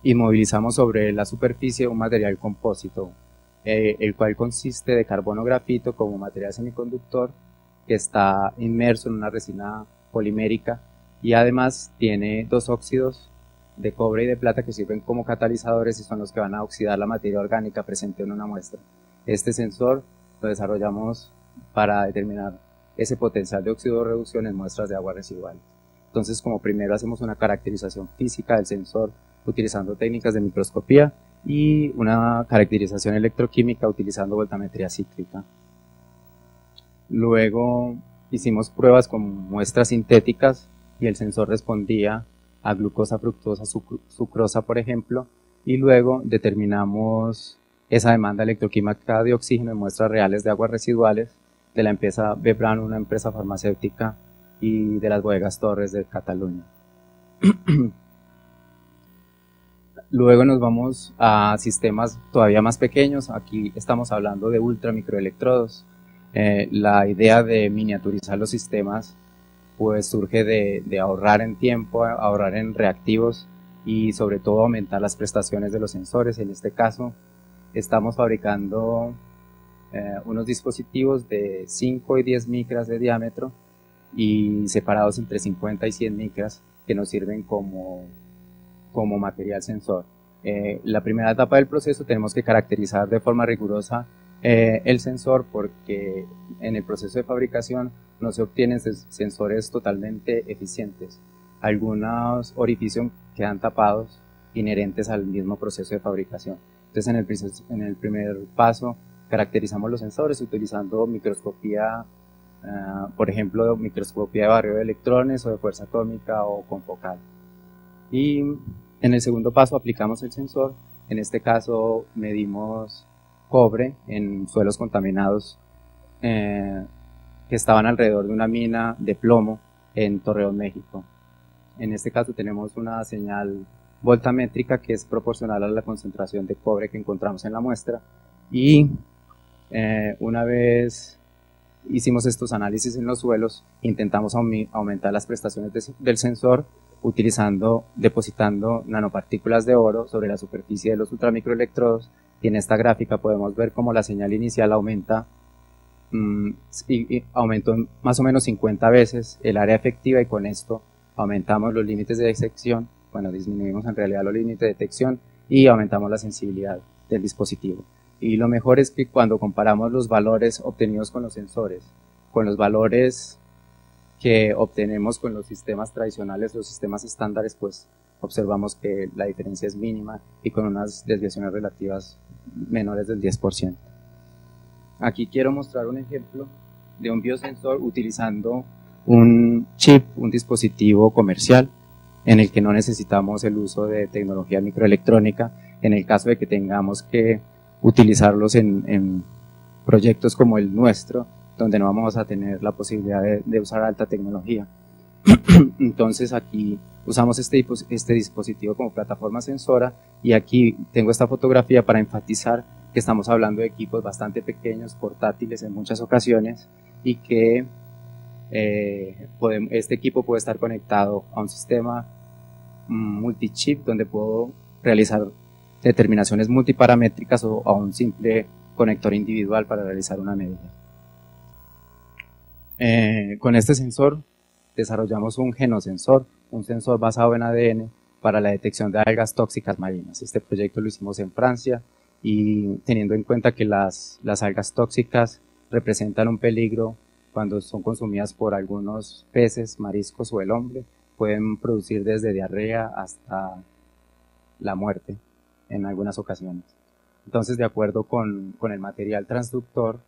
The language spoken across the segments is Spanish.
inmovilizamos sobre la superficie un material compósito, el cual consiste de carbono grafito como material semiconductor que está inmerso en una resina polimérica y además tiene dos óxidos de cobre y de plata que sirven como catalizadores y son los que van a oxidar la materia orgánica presente en una muestra. Este sensor lo desarrollamos para determinar ese potencial de óxido de reducción en muestras de agua residuales. Entonces, como primero hacemos una caracterización física del sensor utilizando técnicas de microscopía y una caracterización electroquímica utilizando voltametría cíclica. Luego hicimos pruebas con muestras sintéticas y el sensor respondía a glucosa, fructosa, sucrosa, por ejemplo, y luego determinamos esa demanda electroquímica de oxígeno en muestras reales de aguas residuales de la empresa Bebran, una empresa farmacéutica, y de las bodegas Torres de Cataluña. Luego nos vamos a sistemas todavía más pequeños. Aquí estamos hablando de ultramicroelectrodos. La idea de miniaturizar los sistemas pues surge de ahorrar en tiempo, ahorrar en reactivos y sobre todo aumentar las prestaciones de los sensores. En este caso estamos fabricando unos dispositivos de 5 y 10 micras de diámetro y separados entre 50 y 100 micras que nos sirven como material sensor. La primera etapa del proceso tenemos que caracterizar de forma rigurosa el sensor porque en el proceso de fabricación no se obtienen sensores totalmente eficientes. Algunos orificios quedan tapados inherentes al mismo proceso de fabricación. Entonces en el primer paso caracterizamos los sensores utilizando microscopía, por ejemplo microscopía de barrido de electrones o de fuerza atómica o confocal. Y en el segundo paso aplicamos el sensor, en este caso medimos cobre en suelos contaminados que estaban alrededor de una mina de plomo en Torreón, México. En este caso tenemos una señal voltamétrica que es proporcional a la concentración de cobre que encontramos en la muestra y una vez hicimos estos análisis en los suelos, intentamos aumentar las prestaciones del sensor depositando nanopartículas de oro sobre la superficie de los ultramicroelectrodos, y en esta gráfica podemos ver cómo la señal inicial aumenta y aumentó más o menos 50 veces el área efectiva, y con esto aumentamos los límites de detección, bueno, disminuimos en realidad los límites de detección y aumentamos la sensibilidad del dispositivo. Y lo mejor es que cuando comparamos los valores obtenidos con los sensores con los valores que obtenemos con los sistemas tradicionales, los sistemas estándares, pues observamos que la diferencia es mínima y con unas desviaciones relativas menores del 10%. Aquí quiero mostrar un ejemplo de un biosensor utilizando un chip, un dispositivo comercial en el que no necesitamos el uso de tecnología microelectrónica en el caso de que tengamos que utilizarlos en proyectos como el nuestro, donde no vamos a tener la posibilidad de usar alta tecnología. Entonces aquí usamos este dispositivo como plataforma sensora, y aquí tengo esta fotografía para enfatizar que estamos hablando de equipos bastante pequeños, portátiles en muchas ocasiones, y que este equipo puede estar conectado a un sistema multichip donde puedo realizar determinaciones multiparamétricas o a un simple conector individual para realizar una medida. Con este sensor desarrollamos un genosensor, un sensor basado en ADN para la detección de algas tóxicas marinas. Este proyecto lo hicimos en Francia, y teniendo en cuenta que las algas tóxicas representan un peligro cuando son consumidas por algunos peces, mariscos o el hombre, pueden producir desde diarrea hasta la muerte en algunas ocasiones. Entonces, de acuerdo con el material transductor,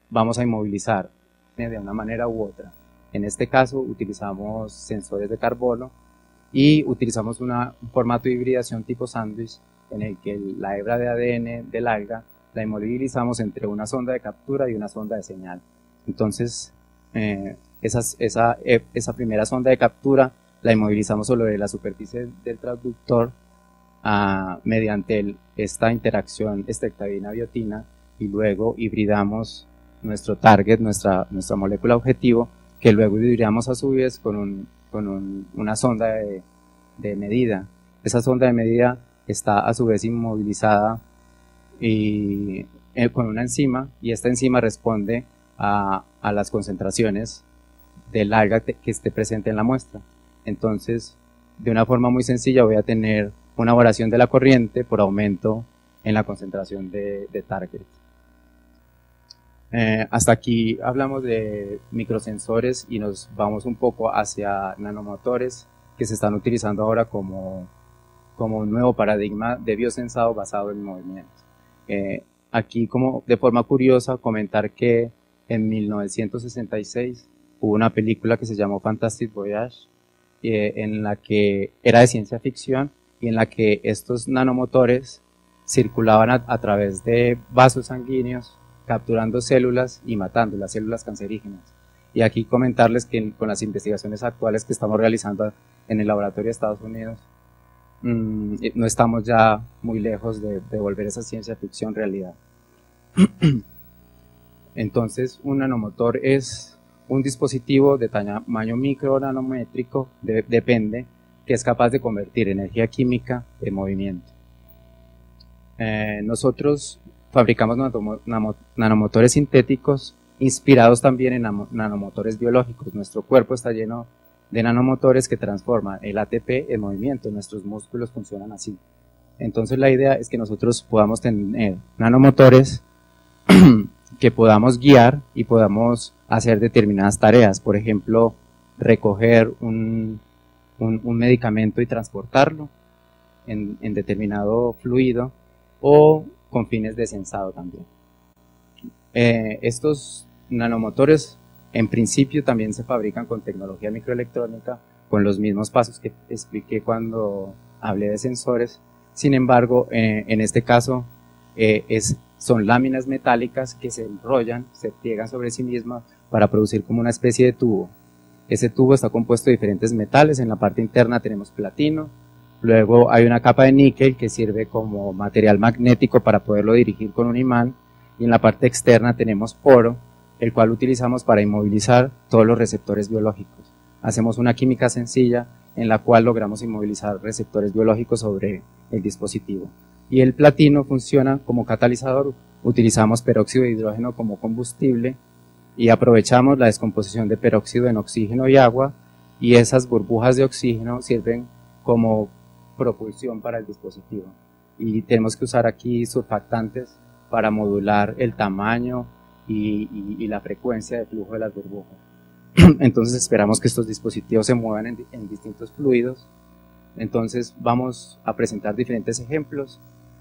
vamos a inmovilizar de una manera u otra. En este caso utilizamos sensores de carbono y utilizamos un formato de hibridación tipo sándwich en el que la hebra de ADN del alga la inmovilizamos entre una sonda de captura y una sonda de señal. Entonces esa primera sonda de captura la inmovilizamos sobre la superficie del transductor mediante esta interacción estreptabina-biotina, y luego hibridamos nuestro target, nuestra molécula objetivo, que luego hibridamos a su vez con una sonda de medida. Esa sonda de medida está a su vez inmovilizada y, con una enzima, y esta enzima responde a las concentraciones del alga que esté presente en la muestra. Entonces, de una forma muy sencilla voy a tener una variación de la corriente por aumento en la concentración de target. Hasta aquí hablamos de microsensores y nos vamos un poco hacia nanomotores que se están utilizando ahora como un nuevo paradigma de biosensado basado en movimiento. Aquí, como de forma curiosa, comentar que en 1966 hubo una película que se llamó Fantastic Voyage, en la que era de ciencia ficción y en la que estos nanomotores circulaban a través de vasos sanguíneos, capturando células y matando las células cancerígenas. Y aquí comentarles que con las investigaciones actuales que estamos realizando en el laboratorio de Estados Unidos, no estamos ya muy lejos de volver esa ciencia ficción realidad. Entonces, un nanomotor es un dispositivo de tamaño micro o nanométrico, depende, que es capaz de convertir energía química en movimiento. Nosotros fabricamos nanomotores sintéticos inspirados también en nanomotores biológicos. Nuestro cuerpo está lleno de nanomotores que transforman el ATP en movimiento. Nuestros músculos funcionan así. Entonces la idea es que nosotros podamos tener nanomotores que podamos guiar y podamos hacer determinadas tareas. Por ejemplo, recoger un medicamento y transportarlo en determinado fluido, o con fines de sensado también. Estos nanomotores en principio también se fabrican con tecnología microelectrónica, con los mismos pasos que expliqué cuando hablé de sensores. Sin embargo, en este caso son láminas metálicas que se enrollan, se pliegan sobre sí mismas para producir como una especie de tubo. Ese tubo está compuesto de diferentes metales. En la parte interna tenemos platino, luego hay una capa de níquel que sirve como material magnético para poderlo dirigir con un imán, y en la parte externa tenemos oro, el cual utilizamos para inmovilizar todos los receptores biológicos. Hacemos una química sencilla en la cual logramos inmovilizar receptores biológicos sobre el dispositivo. Y el platino funciona como catalizador. Utilizamos peróxido de hidrógeno como combustible y aprovechamos la descomposición de peróxido en oxígeno y agua, y esas burbujas de oxígeno sirven como propulsión para el dispositivo. Y tenemos que usar aquí surfactantes para modular el tamaño y la frecuencia de flujo de las burbujas. Entonces esperamos que estos dispositivos se muevan en distintos fluidos. Entonces vamos a presentar diferentes ejemplos.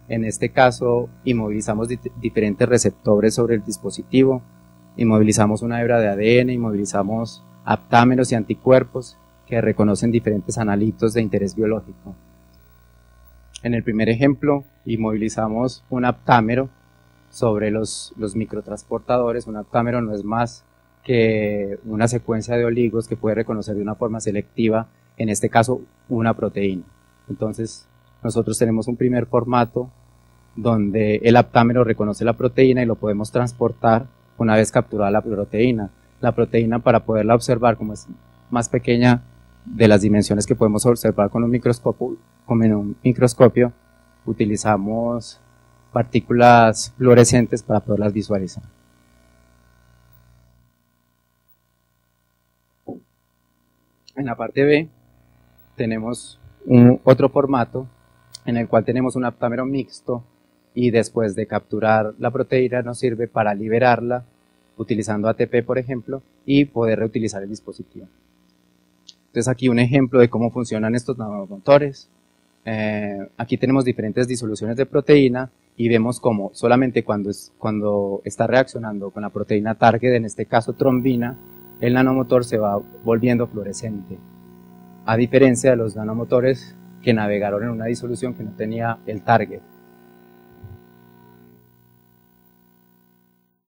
En este caso inmovilizamos diferentes receptores sobre el dispositivo, inmovilizamos una hebra de ADN, inmovilizamos aptámeros y anticuerpos que reconocen diferentes analitos de interés biológico. En el primer ejemplo inmovilizamos un aptámero sobre los microtransportadores. Un aptámero no es más que una secuencia de oligos que puede reconocer de una forma selectiva, en este caso, una proteína. Entonces, nosotros tenemos un primer formato donde el aptámero reconoce la proteína y lo podemos transportar una vez capturada la proteína. La proteína, para poderla observar, como es más pequeña de las dimensiones que podemos observar con un microscopio, utilizamos partículas fluorescentes para poderlas visualizar. En la parte B tenemos otro formato en el cual tenemos un aptámero mixto, y después de capturar la proteína nos sirve para liberarla utilizando ATP, por ejemplo, y poder reutilizar el dispositivo. Entonces aquí un ejemplo de cómo funcionan estos nanomotores. Aquí tenemos diferentes disoluciones de proteína y vemos cómo solamente cuando está reaccionando con la proteína target, en este caso trombina, el nanomotor se va volviendo fluorescente, a diferencia de los nanomotores que navegaron en una disolución que no tenía el target.